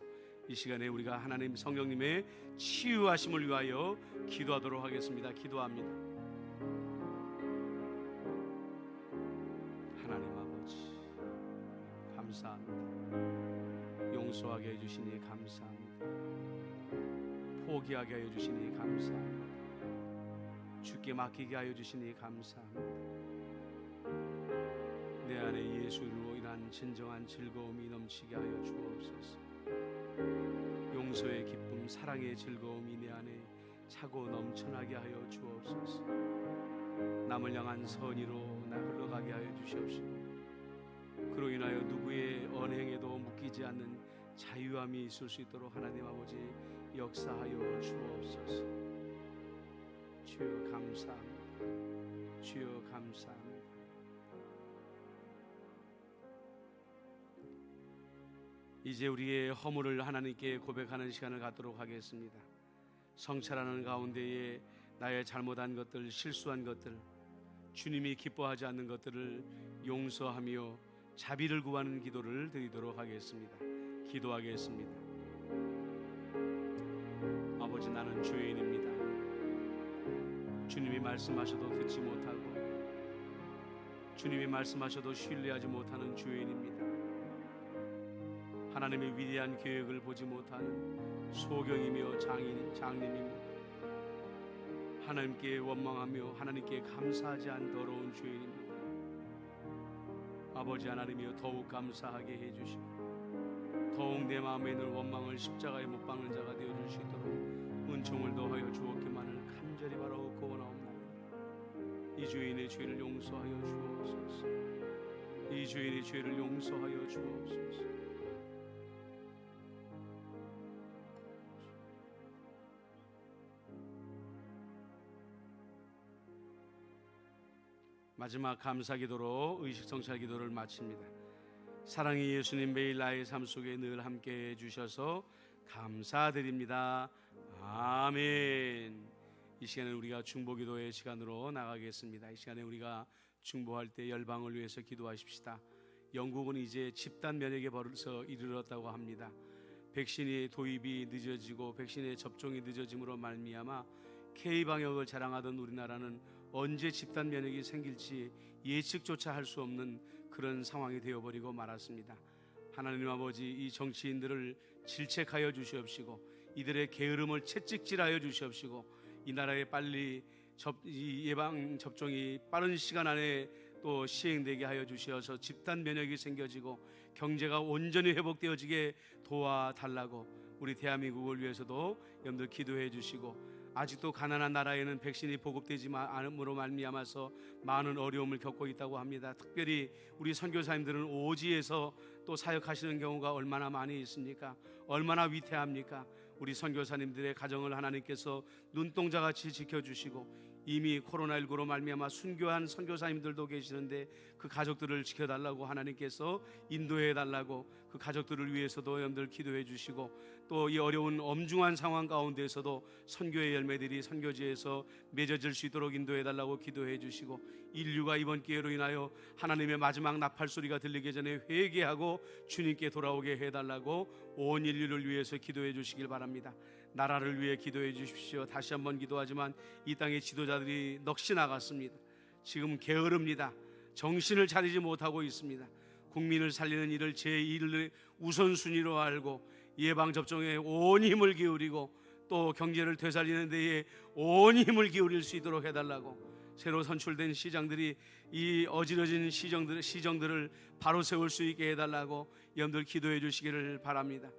이 시간에 우리가 하나님 성령님의 치유하심을 위하여 기도하도록 하겠습니다. 기도합니다. 하나님 아버지 감사합니다. 용서하게 해주시니 감사합니다. 포기하게 하여 주시니 감사합니다. 주께 맡기게 하여 주시니 감사합니다. 내 안에 예수로 인한 진정한 즐거움이 넘치게 하여 주옵소서. 용서의 기쁨, 사랑의 즐거움이 내 안에 차고 넘쳐나게 하여 주옵소서. 남을 향한 선의로 나 흘러가게 하여 주시옵시고 그로 인하여 누구의 언행에도 묶이지 않는 자유함이 있을 수 있도록 하나님 아버지 역사하여 주옵소서. 주여 감사합니다. 주여 감사합니다. 이제 우리의 허물을 하나님께 고백하는 시간을 갖도록 하겠습니다. 성찰하는 가운데에 나의 잘못한 것들, 실수한 것들, 주님이 기뻐하지 않는 것들을 용서하며 자비를 구하는 기도를 드리도록 하겠습니다. 기도하겠습니다. 아버지, 나는 죄인입니다. 주님이 말씀하셔도 듣지 못하고 주님이 말씀하셔도 신뢰하지 못하는 죄인입니다. 하나님의 위대한 계획을 보지 못하는 소경이며 장님이며 하나님께 원망하며 하나님께 감사하지 않은 더러운 죄인입니다. 아버지 하나님이여 더욱 감사하게 해주시고 더욱 내 마음에 있는 원망을 십자가에 못 박는 자가 되어줄 수 있도록 은총을 더하여 주옵기만을 간절히 바라옵고 원하옵나이다. 이 죄인의 죄를 용서하여 주옵소서. 이 죄인의 죄를 용서하여 주옵소서. 마지막 감사기도로 의식성찰기도를 마칩니다. 사랑의 예수님, 매일 나의 삶 속에 늘 함께해 주셔서 감사드립니다. 아멘. 이 시간에 우리가 중보기도의 시간으로 나가겠습니다. 이 시간에 우리가 중보할 때 열방을 위해서 기도하십시다. 영국은 이제 집단 면역에 벌써 이르렀다고 합니다. 백신의 도입이 늦어지고 백신의 접종이 늦어짐으로 말미암아 K방역을 자랑하던 우리나라는 언제 집단 면역이 생길지 예측조차 할 수 없는 그런 상황이 되어버리고 말았습니다. 하나님 아버지, 이 정치인들을 질책하여 주시옵시고 이들의 게으름을 채찍질하여 주시옵시고 이 나라에 빨리 예방 접종이 빠른 시간 안에 또 시행되게 하여 주시어서 집단 면역이 생겨지고 경제가 온전히 회복되어지게 도와달라고 우리 대한민국을 위해서도 여러분들 기도해 주시고 아직도 가난한 나라에는 백신이 보급되지 않음으로 말미암아서 많은 어려움을 겪고 있다고 합니다. 특별히 우리 선교사님들은 오지에서 또 사역하시는 경우가 얼마나 많이 있습니까? 얼마나 위태합니까? 우리 선교사님들의 가정을 하나님께서 눈동자같이 지켜주시고 이미 코로나19로 말미암아 순교한 선교사님들도 계시는데 그 가족들을 지켜달라고 하나님께서 인도해달라고 그 가족들을 위해서도 여러분들 기도해 주시고 또 이 어려운 엄중한 상황 가운데서도 선교의 열매들이 선교지에서 맺어질 수 있도록 인도해달라고 기도해 주시고 인류가 이번 기회로 인하여 하나님의 마지막 나팔 소리가 들리기 전에 회개하고 주님께 돌아오게 해달라고 온 인류를 위해서 기도해 주시길 바랍니다. 나라를 위해 기도해 주십시오. 다시 한번 기도하지만 이 땅의 지도자들이 넋이 나갔습니다. 지금 게으릅니다. 정신을 차리지 못하고 있습니다. 국민을 살리는 일을 제1의 우선순위로 알고 예방접종에 온 힘을 기울이고 또 경제를 되살리는 데에 온 힘을 기울일 수 있도록 해달라고 새로 선출된 시장들이 이 어지러진 시정들을 바로 세울 수 있게 해달라고 여러분들 기도해 주시기를 바랍니다.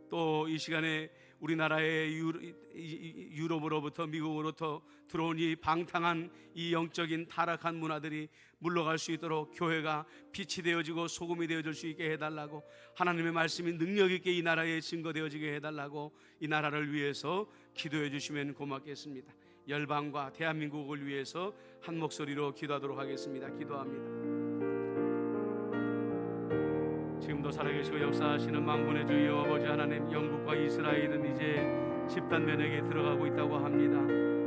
또 이 시간에 우리나라의 유럽으로부터 미국으로부터 들어온 이 방탕한 이 영적인 타락한 문화들이 물러갈 수 있도록 교회가 빛이 되어지고 소금이 되어질 수 있게 해달라고 하나님의 말씀이 능력 있게 이 나라에 증거되어지게 해달라고 이 나라를 위해서 기도해 주시면 고맙겠습니다. 열방과 대한민국을 위해서 한 목소리로 기도하도록 하겠습니다. 기도합니다. 지금도 살아계시고 역사하시는 만군의 주 여호와 아버지 하나님, 영국과 이스라엘은 이제 집단 면역에 들어가고 있다고 합니다.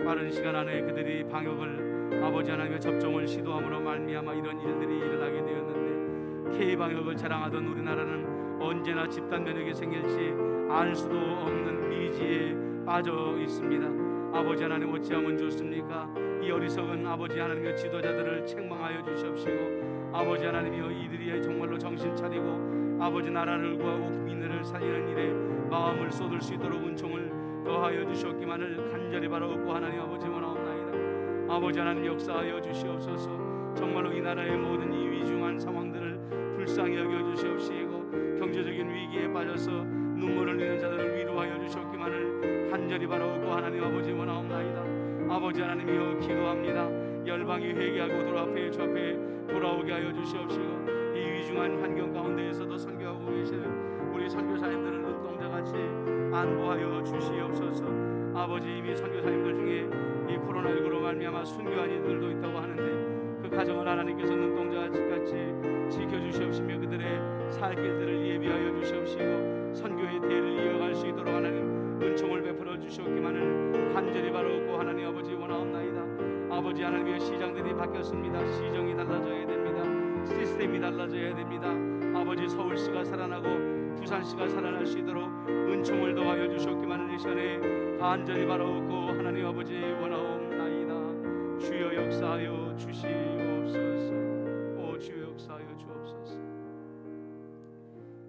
빠른 시간 안에 그들이 방역을 아버지 하나님의 접종을 시도함으로 말미암아 이런 일들이 일어나게 되었는데, K방역을 자랑하던 우리나라는 언제나 집단 면역이 생길지 알 수도 없는 미지에 빠져 있습니다. 아버지 하나님, 어찌하면 좋습니까? 이 어리석은 아버지 하나님의 지도자들을 책망하여 주시옵시고, 아버지 하나님이여, 이들이 정말로 정신 차리고 아버지 나라를 구하고 국민들을 살리는 일에 마음을 쏟을 수 있도록 은총을 더하여 주시옵기만을 간절히 바라옵고 하나님 아버지 원하옵나이다. 아버지 하나님, 역사하여 주시옵소서. 정말로 이 나라의 모든 이 위중한 상황들을 불쌍히 여겨 주시옵시고, 경제적인 위기에 빠져서 눈물을 흘리는 자들을 위로하여 주시옵기만을 간절히 바라옵고 하나님 아버지 원하옵나이다. 아버지 하나님이여, 기도합니다. 열방이 회개하고 앞에 주 앞에 돌아오게 하여 주시옵시고, 이 위중한 환경 가운데에서도 선교하고 계시는 우리 선교사님들을 눈동자같이 안보하여 주시옵소서. 아버지, 이미 선교사님들 중에 이 코로나19로 말미암아 순교한 이들도 있다고 하는데, 그 가정을 하나님께서 눈동자같이 지켜주시옵시며 그들의 살 길들을 예비하여 주시옵시고, 선교의 대를 이어갈 수 있도록 하나님 은총을 베풀어 주시옵기만을 간절히 바라옵고 하나님 아버지 원하옵나이다. 아버지 하나님의 시장들이 바뀌었습니다. 시정이 달라져야 됩니다. 시스템이 달라져야 됩니다. 아버지, 서울시가 살아나고 부산시가 살아날 수 있도록 은총을 더하여 주시옵기만을 이 시간에 간절히 바라옵고 하나님 아버지 원하옵나이다. 주여 역사하여 주시옵소서. 오 주여 역사하여 주옵소서.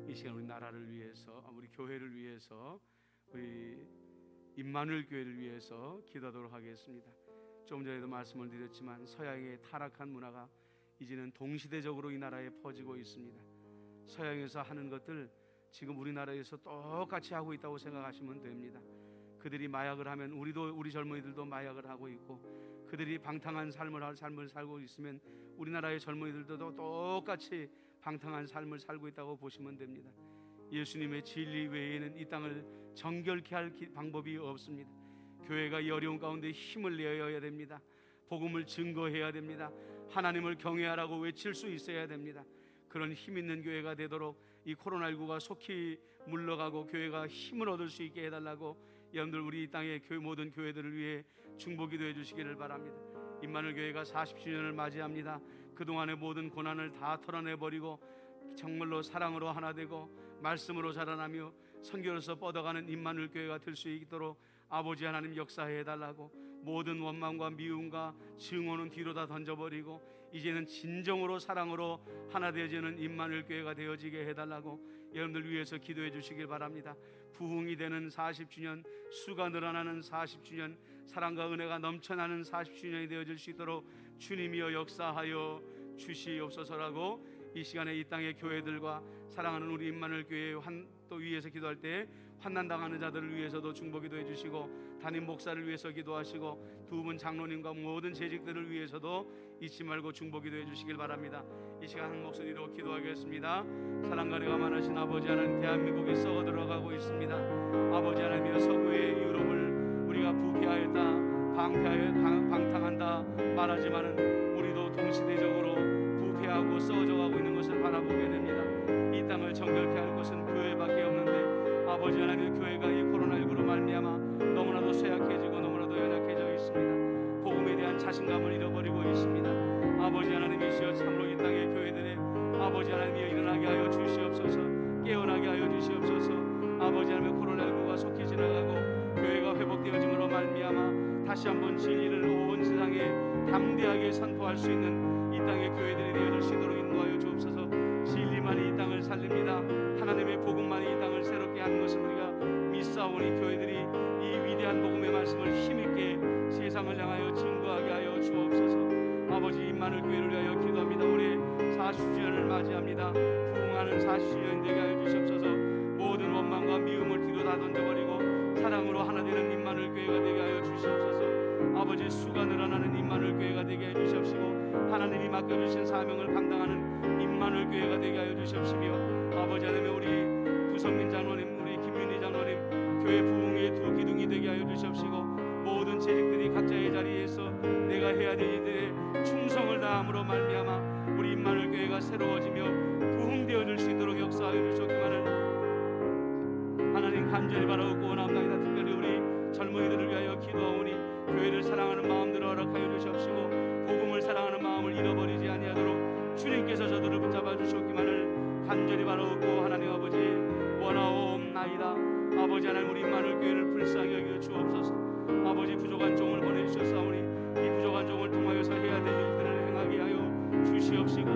이 시간 우리 나라를 위해서, 우리 교회를 위해서, 우리 임마누엘 교회를 위해서 기도하도록 하겠습니다. 조금 전에도 말씀을 드렸지만 서양의 타락한 문화가 이제는 동시대적으로 이 나라에 퍼지고 있습니다. 서양에서 하는 것들 지금 우리나라에서 똑같이 하고 있다고 생각하시면 됩니다. 그들이 마약을 하면 우리 젊은이들도 마약을 하고 있고, 그들이 방탕한 삶을 살고 있으면 우리나라의 젊은이들도 똑같이 방탕한 삶을 살고 있다고 보시면 됩니다. 예수님의 진리 외에는 이 땅을 정결케 할 방법이 없습니다. 교회가 이 어려운 가운데 힘을 내어야 됩니다. 복음을 증거해야 됩니다. 하나님을 경외하라고 외칠 수 있어야 됩니다. 그런 힘 있는 교회가 되도록 이 코로나19가 속히 물러가고 교회가 힘을 얻을 수 있게 해달라고 여러분들 우리 이 땅의 모든 교회들을 위해 중보기도해 주시기를 바랍니다. 임마누엘 교회가 40주년을 맞이합니다. 그동안의 모든 고난을 다 털어내버리고 정말로 사랑으로 하나 되고 말씀으로 자라나며 선교로서 뻗어가는 임마누엘 교회가 될 수 있도록 아버지 하나님 역사해달라고, 모든 원망과 미움과 증오는 뒤로 다 던져버리고 이제는 진정으로 사랑으로 하나 되어지는 임마누엘 교회가 되어지게 해달라고 여러분들 위해서 기도해 주시길 바랍니다. 부흥이 되는 40주년, 수가 늘어나는 40주년, 사랑과 은혜가 넘쳐나는 40주년이 되어질 수 있도록 주님이여 역사하여 주시옵소서라고 이 시간에 이 땅의 교회들과 사랑하는 우리 임마누엘 교회 또 위에서 기도할 때 환난당하는 자들을 위해서도 중보기도해 주시고, 담임 목사를 위해서 기도하시고, 두 분 장로님과 모든 재직들을 위해서도 잊지 말고 중보기도해 주시길 바랍니다. 이 시간 한 목소리로 기도하겠습니다. 사랑과 은혜가 많으신 아버지 하나님, 대한민국이 썩어 들어가고 있습니다. 아버지 하나님이여, 서구의 유럽을 우리가 부패하였다, 방탕한다 말하지만은 우리도 동시대적으로 부패하고 썩어져가고 있는 것을 바라보게 됩니다. 이 땅을 정결케 할 것은 교회밖에 없는데 아버지 하나님의 교회가 이 코로나19로 말미암아 너무나도 쇠약해지고 너무나도 연약해져 있습니다. 복음에 대한 자신감을 잃어버리고 있습니다. 아버지 하나님이시여, 참으로 이 땅의 교회들의 아버지 하나님이여 일어나게 하여 주시옵소서. 깨어나게 하여 주시옵소서. 아버지 하나님의 코로나19가 속히 지나가고 교회가 회복되어짐으로 말미암아 다시 한번 진리를 온 세상에 담대하게 선포할 수 있는 이 땅의 교회들이 되어질 수 있도록 인도하여 주옵소서. 진리만이 이 땅을 살립니다. 하나님의 복음만이 이 땅을 새롭게 하는 것을 우리가 믿사오니 교회들이 이 위대한 복음의 말씀을 힘있게 세상을 향하여 증거하게 하여 주옵소서. 아버지, 임마누엘 교회를 위하여 기도합니다. 올해 40주년을 맞이합니다. 부흥하는 40주년 되게 하여 주시옵소서. 모든 원망과 미움을 뒤로 다 던져버리고 사랑으로 하나 되는 임마누엘 교회가 되게 하여 주시옵소서. 아버지, 수가 늘어나는 임마누엘 교회가 되게 해 주시옵시고, 하나님이 맡겨주신 사명을 감당하는 임마누엘 교회가 되게 하여 주시옵시며, 아버지 하나님 우리 부성민 장로님, 우리 김윤희 장로님 교회 부흥의 두 기둥이 되게 하여 주시옵시고, 모든 재직들이 각자의 자리에서 내가 해야 될 일들에 충성을 다함으로 말미암아 우리 임마누엘 교회가 새로워지며 부흥되어질 수 있도록 역사하여 주셨기만을 하나님 간절히 바라고 원합니다. 특별히 우리 젊은이들을 위하여 기도하오니 교회를 사랑하는 마음들을 허락하여 주시옵시고 복음을 사랑하는 마음을 잃어버리지 아니하도록 주님께서 저들을 붙잡아 주셨기만을 간절히 바라옵고 하나님 아버지 원하옵나이다. 아버지 하나님 우리 임마누엘 교회를 불쌍히 여겨 주옵소서. 아버지 부족한 종을 보내주셨사오니 이 부족한 종을 통하여서 해야 될 일들을 행하게 하여 주시옵시고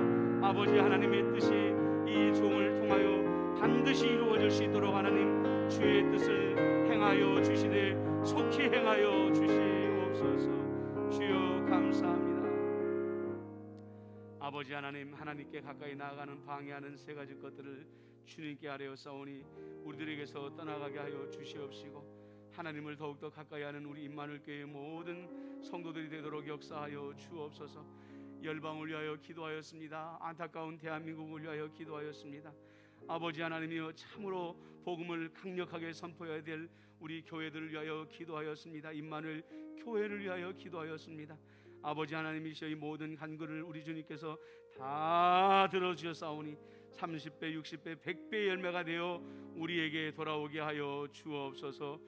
아버지 하나님의 뜻이 이 종을 통하여 반드시 이루어질 수 있도록 하나님 주의 뜻을 행하여 주시되 속히 행하여 주시옵소서. 주여 감사합니다. 아버지 하나님, 하나님께 가까이 나아가는 방해하는 세 가지 것들을 주님께 아뢰어 싸우니 우리들에게서 떠나가게 하여 주시옵시고 하나님을 더욱더 가까이 하는 우리 임마누엘 교회의 모든 성도들이 되도록 역사하여 주옵소서. 열방을 위하여 기도하였습니다. 안타까운 대한민국을 위하여 기도하였습니다. 아버지 하나님이여 참으로 복음을 강력하게 선포해야 될 우리 교회들을 위하여 기도하였습니다. 임마누엘 교회를 위하여 기도하였습니다. 아버지 하나님이시여 이 모든 간구를 우리 주님께서 다 들어주셨사오니 30배, 60배, 100배의 열매가 되어 우리에게 돌아오게 하여 주옵소서.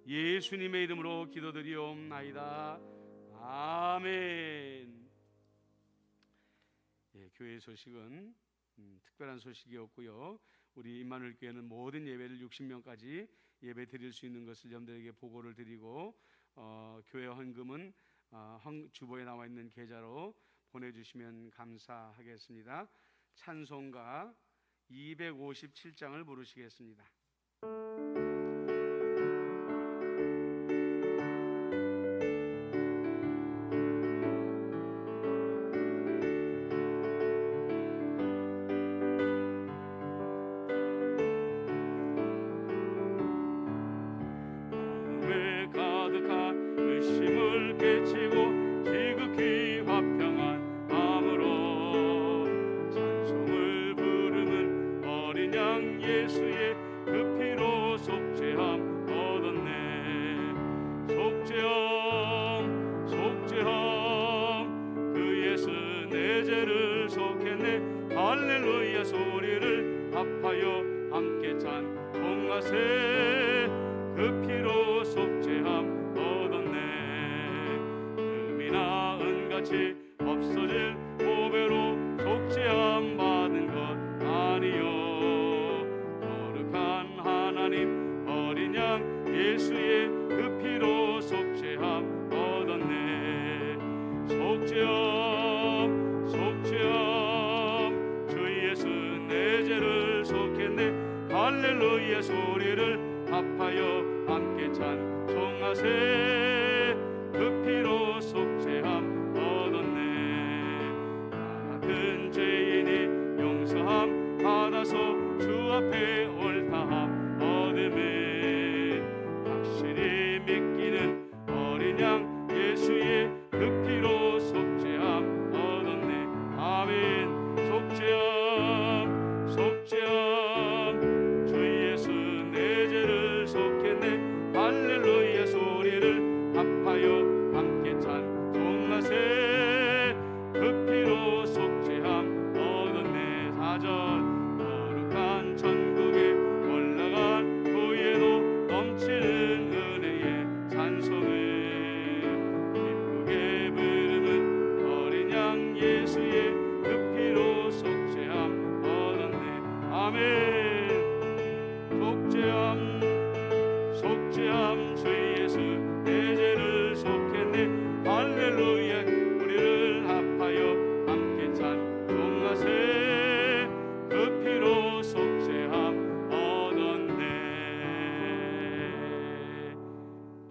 예수님의 이름으로 기도드리옵나이다. 아멘. 교회 소식은 특별한 소식이었고요. 우리 임마누엘 교회는 모든 예배를 60명까지 예배 드릴 수 있는 것을 여러분들에게 보고를 드리고 교회 헌금은 주보에 나와 있는 계좌로 보내주시면 감사하겠습니다. 찬송가 257장을 부르시겠습니다. 의심을 깨치고 지극히 화평한 마음으로 찬송을 부르는 어린 양 예수의 그 피로 속죄함 얻었네. 속죄함 속죄함 그 예수 내 죄를 속했네. 할렐루야 소리를 합하여 함께 찬송하세. 그 피로 속죄함 같이 없어질 보배로 속죄함 받은 것 아니요. 거룩한 하나님 어린 양 예수의 그 피로 속죄함 얻었네. 속죄함 속죄함 주 예수 내 죄를 속했네. 할렐루야 소리를 합하여 함께 찬송하세. 그 피로 속죄함 같은 죄인이 용서함 받아서 주 앞에 옳다함 얻음에 확실히 믿기는 어린 양 예수의 그 피로 속죄함 얻었네. 아멘. 속죄함 속죄함 주 예수 내 죄를 속했네. 할렐루야 소리를 합하여 함께 찬송하세. 그 피로 속죄함 얻었네. 4절 거룩한 천국에 올라간 후에도 넘치는 은혜의 찬송을 기쁘게 부르는 어린 양 예수의 그 피로 속죄함 얻었네. 아멘. 속죄함 속죄함 주 예수 내 죄를 속했네. 할렐루야 우리를 합하여 함께 찬송하세. 그 피로 속죄함 얻었네.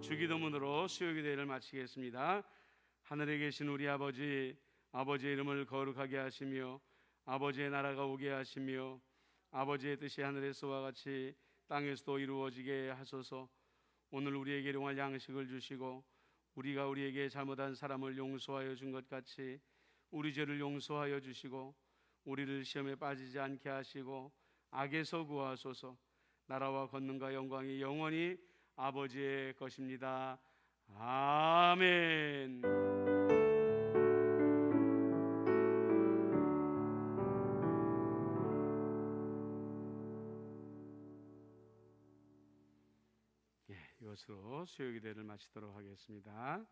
주기도문으로 수요기도회를 마치겠습니다. 하늘에 계신 우리 아버지, 아버지의 이름을 거룩하게 하시며 아버지의 나라가 오게 하시며 아버지의 뜻이 하늘에서와 같이 땅에서도 이루어지게 하소서. 오늘 우리에게 일용할 양식을 주시고 우리가 우리에게 잘못한 사람을 용서하여 준 것 같이 우리 죄를 용서하여 주시고 우리를 시험에 빠지지 않게 하시고 악에서 구하소서. 나라와 권능과 영광이 영원히 아버지의 것입니다. 아멘. 기도로 수요 기도를 마치도록 하겠습니다.